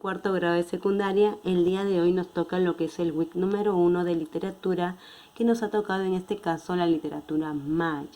cuarto grado de secundaria. El día de hoy nos toca lo que es el WIC número 1 de literatura, que nos ha tocado en este caso la literatura maya.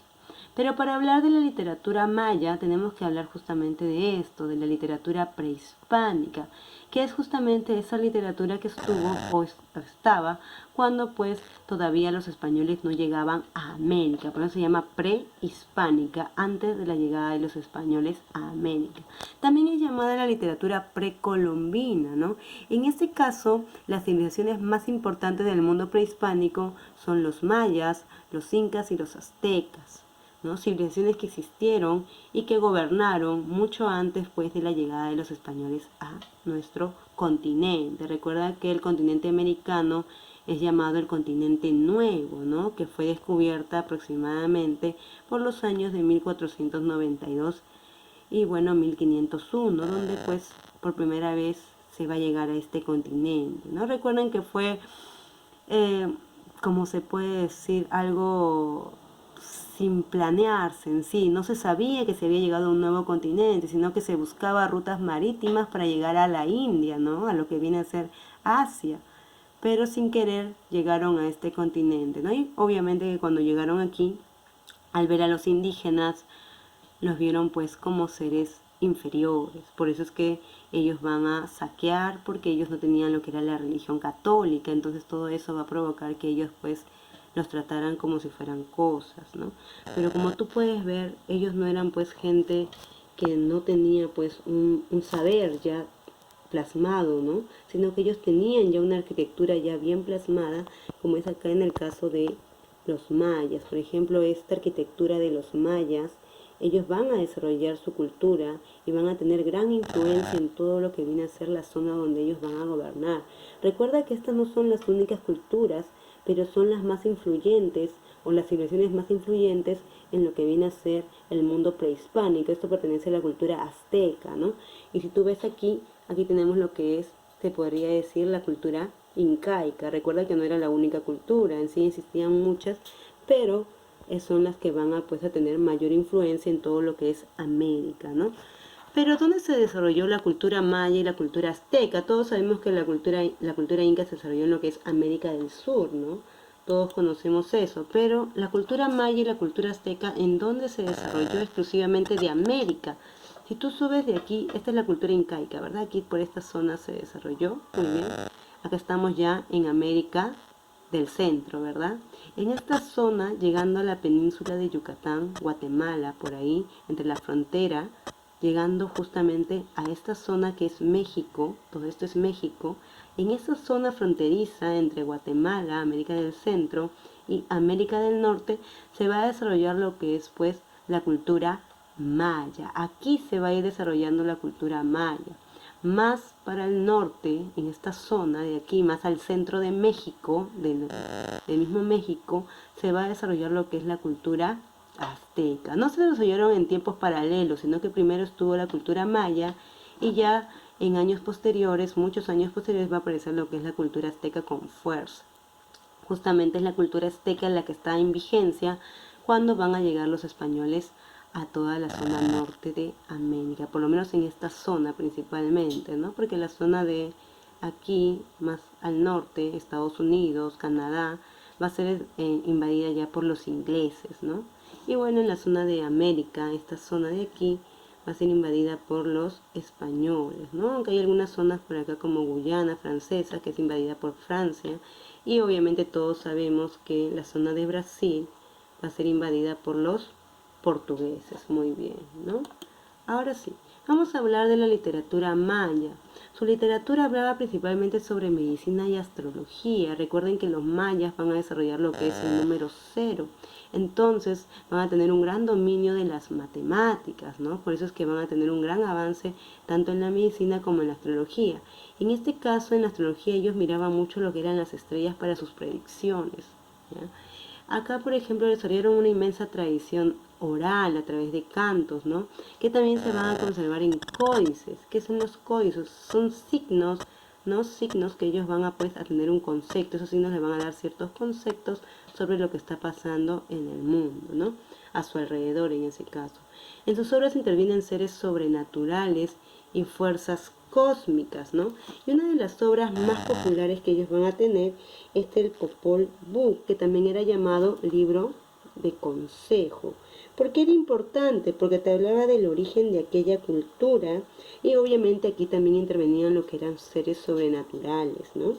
Pero para hablar de la literatura maya tenemos que hablar justamente de esto, de la literatura prehispánica, que es justamente esa literatura que estuvo o estaba cuando pues todavía los españoles no llegaban a América. Por eso se llama prehispánica, antes de la llegada de los españoles a América. También es llamada la literatura precolombina, ¿no? En este caso, las civilizaciones más importantes del mundo prehispánico son los mayas, los incas y los aztecas, ¿no? Civilizaciones que existieron y que gobernaron mucho antes pues de la llegada de los españoles a nuestro continente. Recuerda que el continente americano es llamado el continente nuevo, ¿no? Que fue descubierta aproximadamente por los años de 1492 y bueno, 1501, donde pues por primera vez se va a llegar a este continente, ¿no? Recuerden que fue, como se puede decir, algo sin planearse en sí. No se sabía que se había llegado a un nuevo continente, sino que se buscaba rutas marítimas para llegar a la India, ¿no? A lo que viene a ser Asia. Pero sin querer llegaron a este continente, ¿no? Y obviamente que cuando llegaron aquí, al ver a los indígenas, los vieron pues como seres inferiores. Por eso es que ellos van a saquear, porque ellos no tenían lo que era la religión católica. Entonces todo eso va a provocar que ellos pues los trataran como si fueran cosas, ¿no? Pero como tú puedes ver, ellos no eran pues gente que no tenía pues un saber ya plasmado, ¿no? Sino que ellos tenían ya una arquitectura ya bien plasmada, como es acá en el caso de los mayas. Por ejemplo, esta arquitectura de los mayas, ellos van a desarrollar su cultura y van a tener gran influencia en todo lo que viene a ser la zona donde ellos van a gobernar. Recuerda que estas no son las únicas culturas, pero son las más influyentes o las civilizaciones más influyentes en lo que viene a ser el mundo prehispánico. Esto pertenece a la cultura azteca, ¿no? Y si tú ves aquí, aquí tenemos lo que es, se podría decir, la cultura incaica. Recuerda que no era la única cultura, en sí existían muchas, pero son las que van a, pues, a tener mayor influencia en todo lo que es América, ¿no? Pero ¿dónde se desarrolló la cultura maya y la cultura azteca? Todos sabemos que la cultura inca se desarrolló en lo que es América del Sur, ¿no? Todos conocemos eso, pero la cultura maya y la cultura azteca, ¿en dónde se desarrolló? Exclusivamente de América. Si tú subes de aquí, esta es la cultura incaica, ¿verdad? Aquí por esta zona se desarrolló, muy bien. Acá estamos ya en América del Centro, ¿verdad? En esta zona, llegando a la península de Yucatán, Guatemala, por ahí, entre la frontera, llegando justamente a esta zona que es México, todo esto es México. En esa zona fronteriza entre Guatemala, América del Centro y América del Norte, se va a desarrollar lo que es pues la cultura maya. Aquí se va a ir desarrollando la cultura maya. Más para el norte, en esta zona de aquí, más al centro de México, del mismo México, se va a desarrollar lo que es la cultura azteca. No se desarrollaron en tiempos paralelos, sino que primero estuvo la cultura maya y ya en años posteriores, muchos años posteriores, va a aparecer lo que es la cultura azteca con fuerza. Justamente es la cultura azteca la que está en vigencia cuando van a llegar los españoles a toda la zona norte de América, por lo menos en esta zona principalmente, ¿no? Porque la zona de aquí, más al norte, Estados Unidos, Canadá, va a ser invadida ya por los ingleses, ¿no? Y bueno, en la zona de América, esta zona de aquí, va a ser invadida por los españoles, ¿no? Aunque hay algunas zonas por acá como Guyana francesa, que es invadida por Francia, y obviamente todos sabemos que la zona de Brasil va a ser invadida por los portugueses. Muy bien, ¿no? Ahora sí, vamos a hablar de la literatura maya. Su literatura hablaba principalmente sobre medicina y astrología. Recuerden que los mayas van a desarrollar lo que es el número 0. Entonces van a tener un gran dominio de las matemáticas, ¿no? Por eso es que van a tener un gran avance tanto en la medicina como en la astrología. En este caso, en la astrología, ellos miraban mucho lo que eran las estrellas para sus predicciones, ¿ya? Acá, por ejemplo, desarrollaron una inmensa tradición oral a través de cantos, ¿no? Que también se van a conservar en códices. ¿Qué son los códices? Son signos, ¿no? Signos que ellos van a, pues, a tener un concepto. Esos signos les van a dar ciertos conceptos sobre lo que está pasando en el mundo, ¿no? A su alrededor en ese caso. En sus obras intervienen seres sobrenaturales y fuerzas cósmicas, ¿no? Y una de las obras más populares que ellos van a tener es el Popol Vuh, que también era llamado libro de consejo. ¿Por qué era importante? Porque te hablaba del origen de aquella cultura y obviamente aquí también intervenían lo que eran seres sobrenaturales, ¿no?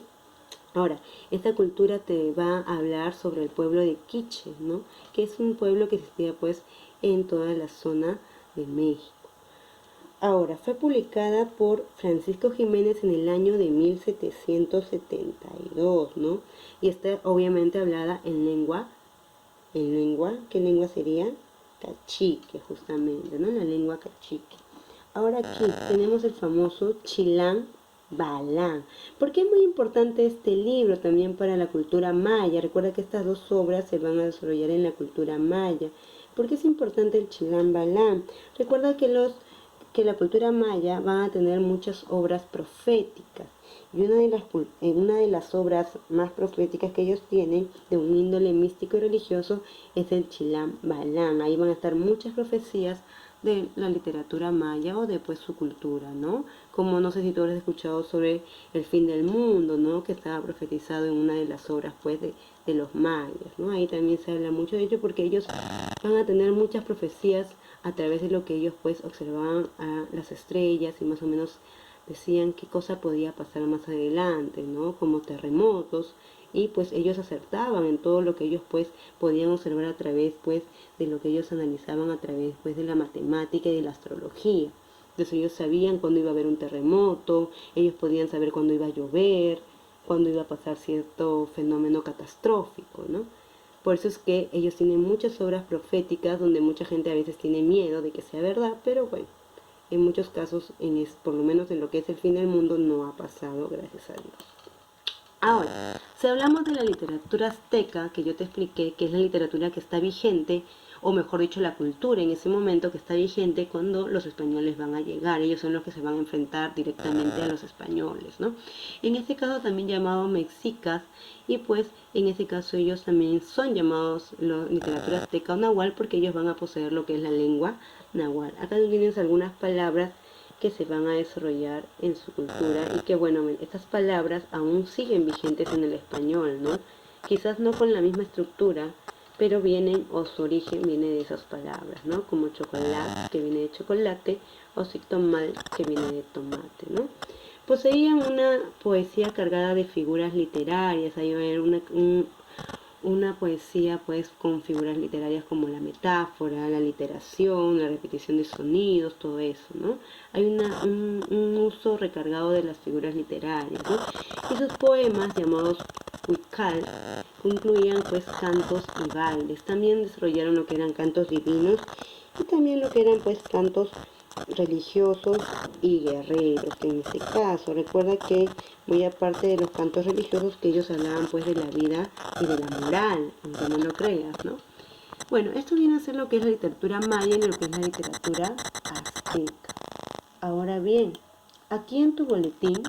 Ahora, esta cultura te va a hablar sobre el pueblo de Quiché, ¿no? Que es un pueblo que existía pues en toda la zona de México. Ahora, fue publicada por Francisco Jiménez en el año de 1772, ¿no? Y está obviamente hablada ¿qué lengua sería? Cachique, justamente, ¿no? La lengua cachique. Ahora aquí tenemos el famoso Chilam Balam. ¿Por qué es muy importante este libro también para la cultura maya? Recuerda que estas dos obras se van a desarrollar en la cultura maya. ¿Por qué es importante el Chilam Balam? Recuerda que la cultura maya va a tener muchas obras proféticas. Y una de las obras más proféticas que ellos tienen, de un índole místico y religioso, es el Chilam Balam. Ahí van a estar muchas profecías de la literatura maya o de pues su cultura, ¿no? Como no sé si tú has escuchado sobre el fin del mundo, ¿no? Que estaba profetizado en una de las obras pues de los mayas, ¿no? Ahí también se habla mucho de ello porque ellos van a tener muchas profecías a través de lo que ellos pues observaban a las estrellas y más o menos decían qué cosa podía pasar más adelante, ¿no? Como terremotos, y pues ellos acertaban en todo lo que ellos pues podían observar a través pues de lo que ellos analizaban a través pues de la matemática y de la astrología. Entonces ellos sabían cuándo iba a haber un terremoto, ellos podían saber cuándo iba a llover, cuándo iba a pasar cierto fenómeno catastrófico, ¿no? Por eso es que ellos tienen muchas obras proféticas donde mucha gente a veces tiene miedo de que sea verdad, pero bueno, en muchos casos, por lo menos en lo que es el fin del mundo, no ha pasado, gracias a Dios. Ahora, si hablamos de la literatura azteca, que yo te expliqué que es la literatura que está vigente, o mejor dicho, la cultura en ese momento que está vigente cuando los españoles van a llegar. Ellos son los que se van a enfrentar directamente a los españoles, ¿no? En este caso también llamados mexicas, y pues en este caso ellos también son llamados literatura azteca o nahual porque ellos van a poseer lo que es la lengua nahual. Acá tienes algunas palabras que se van a desarrollar en su cultura y que bueno, estas palabras aún siguen vigentes en el español, ¿no? Quizás no con la misma estructura, pero vienen o su origen viene de esas palabras, ¿no? Como chocolate, que viene de chocolate, o sictomal, que viene de tomate, ¿no? Poseían una poesía cargada de figuras literarias, hay una poesía pues con figuras literarias como la metáfora, la literación, la repetición de sonidos, todo eso, ¿no? Hay un uso recargado de las figuras literarias, ¿no? Y sus poemas llamados huical incluían pues cantos y bailes. También desarrollaron lo que eran cantos divinos y también lo que eran pues cantos religiosos y guerreros. En este caso, recuerda que muy aparte de los cantos religiosos, que ellos hablaban pues de la vida y de la moral, aunque no lo creas, ¿no? Bueno, esto viene a ser lo que es la literatura maya y lo que es la literatura azteca. Ahora bien, aquí en tu boletín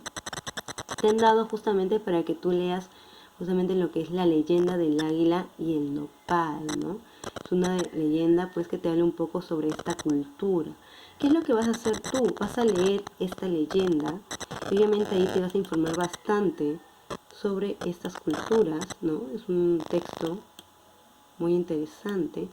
te han dado justamente para que tú leas justamente lo que es la leyenda del águila y el nopal, ¿no? Es una leyenda pues que te habla un poco sobre esta cultura. ¿Qué es lo que vas a hacer tú? Vas a leer esta leyenda. Obviamente ahí te vas a informar bastante sobre estas culturas, ¿no? Es un texto muy interesante.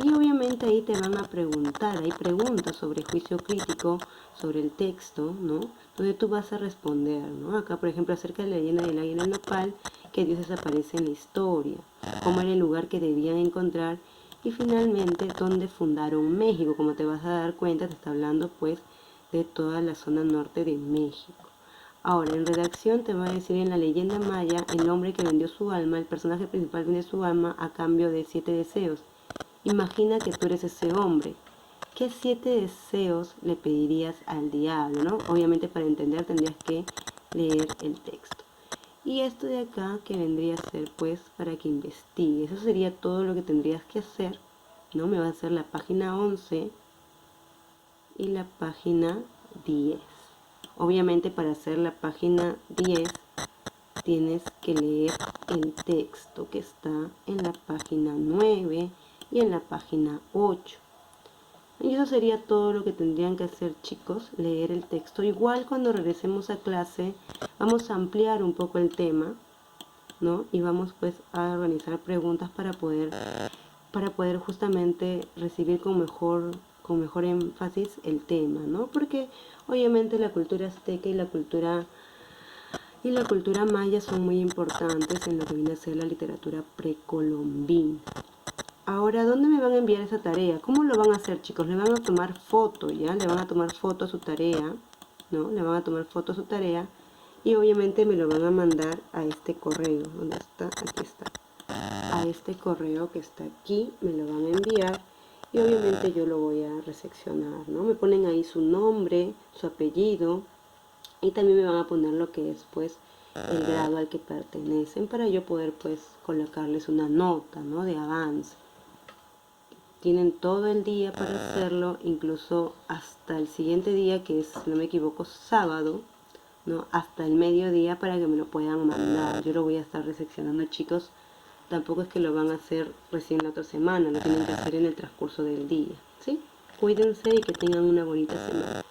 Y obviamente ahí te van a preguntar, hay preguntas sobre juicio crítico, sobre el texto, ¿no? Donde tú vas a responder, ¿no? Acá, por ejemplo, acerca de la leyenda del águila nopal, que Dios desaparece en la historia, cómo era el lugar que debían encontrar y finalmente dónde fundaron México. Como te vas a dar cuenta, te está hablando pues de toda la zona norte de México. Ahora, en redacción te va a decir en la leyenda maya, el hombre que vendió su alma, el personaje principal vende su alma a cambio de 7 deseos. Imagina que tú eres ese hombre. ¿Qué 7 deseos le pedirías al diablo, no? Obviamente para entender tendrías que leer el texto. Y esto de acá que vendría a ser pues para que investigues. Eso sería todo lo que tendrías que hacer, ¿no? Me va a hacer la página 11 y la página 10. Obviamente para hacer la página 10 tienes que leer el texto que está en la página 9 y en la página 8. Y eso sería todo lo que tendrían que hacer, chicos, leer el texto. Igual cuando regresemos a clase vamos a ampliar un poco el tema, ¿no? Y vamos pues a organizar preguntas para poder justamente recibir con mejor énfasis el tema, ¿no? Porque obviamente la cultura azteca y la cultura maya son muy importantes en lo que viene a ser la literatura precolombina. Ahora, ¿dónde me van a enviar esa tarea? ¿Cómo lo van a hacer, chicos? Le van a tomar foto, ¿ya? Le van a tomar foto a su tarea, ¿no? Le van a tomar foto a su tarea y obviamente me lo van a mandar a este correo. ¿Dónde está? Aquí está. A este correo que está aquí me lo van a enviar y obviamente yo lo voy a recepcionar, ¿no? Me ponen ahí su nombre, su apellido y también me van a poner lo que es, pues, el grado al que pertenecen para yo poder, pues, colocarles una nota, ¿no? De avance. Tienen todo el día para hacerlo, incluso hasta el siguiente día, que es, si no me equivoco, sábado, ¿no? Hasta el mediodía para que me lo puedan mandar. Yo lo voy a estar recepcionando, chicos. Tampoco es que lo van a hacer recién la otra semana, lo tienen que hacer en el transcurso del día, ¿sí? Cuídense y que tengan una bonita semana.